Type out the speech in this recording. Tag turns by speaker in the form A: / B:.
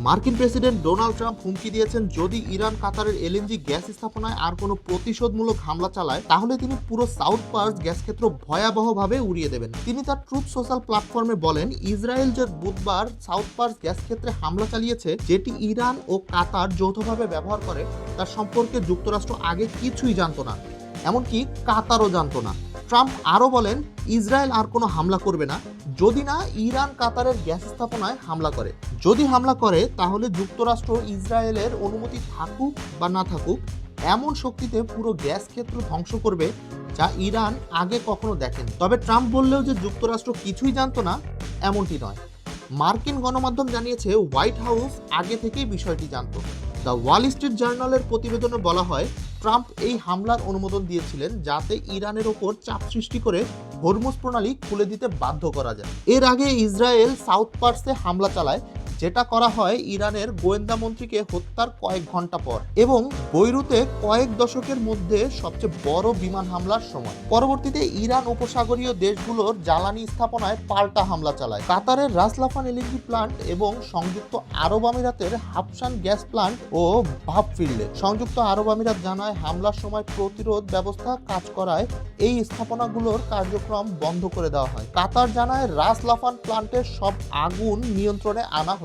A: মার্কিন president Donald Trump হুমকি দিয়েছেন, যদি ইরান কাতারের এলএনজি গ্যাস স্থাপনায় আর কোনো প্রতিশোধমূলক হামলা চালায় তাহলে তিনি পুরো সাউথ পার্স গ্যাস ক্ষেত্র ভয়াবহভাবে উড়িয়ে দেবেন। তিনি তার ট্রুথ সোশ্যাল প্ল্যাটফর্মে বলেন, ইসরায়েল যে বুধবার সাউথ পার্স গ্যাস ক্ষেত্রে হামলা চালিয়েছে, যেটি ইরান ও কাতার যৌথভাবে ব্যবহার করে, তার সম্পর্কে যুক্তরাষ্ট্র আগে কিছুই জানতো না, এমনকি কাতারও জানতো না। ট্রাম্প আরও বলেন, ইসরায়েল আর কোনো হামলা করবে না যদি না ইরান কাতারের গ্যাস স্থাপনায় হামলা করে। যদি হামলা করে তাহলে যুক্তরাষ্ট্র ইসরায়েলের অনুমতি থাকুক বা না থাকুক এমন শক্তিতে পুরো গ্যাস ক্ষেত্র ধ্বংস করবে, যা ইরান আগে কখনো দেখেনি। তবে ট্রাম্প বললেও যে যুক্তরাষ্ট্র কিছুই জানতো না, এমনটি নয়। মার্কিন গণমাধ্যম জানিয়েছে, হোয়াইট হাউস আগে থেকেই বিষয়টি জানতো। দ্য ওয়াল স্ট্রিট জার্নালের প্রতিবেদনে বলা হয়, ট্রাম্প এই হামলার অনুমোদন দিয়েছিলেন যাতে ইরানের ওপর চাপ সৃষ্টি করে হরমুজ প্রণালী খুলে দিতে বাধ্য করা যায়। এর আগে ইসরায়েল সাউথ পার্সে হামলা চালায়, যেটা করা হয় ইরানের গোয়েন্দা মন্ত্রীকে হত্যার কয়েক ঘন্টা পর এবং বৈরুতে কয়েক দশকের মধ্যে সবচেয়ে বড় বিমান হামলার সময়। পরবর্তীতে ইরান উপসাগরীয় দেশগুলোর জ্বালানি স্থাপনায় পাল্টা হামলা চালায়। কাতারের রাস লাফান এলএনজি প্লান্ট এবং সংযুক্ত আরব আমিরাতের হাফসান গ্যাস প্লান্ট ও ভাব ফিল্ডে। সংযুক্ত আরব আমিরাত জানায়, হামলার সময় প্রতিরোধ ব্যবস্থা কাজ করায় এই স্থাপনাগুলোর কার্যক্রম বন্ধ করে দেওয়া হয়। কাতার জানায়, রাস লাফান প্লান্টের সব আগুন নিয়ন্ত্রণে আনা হয়েছে।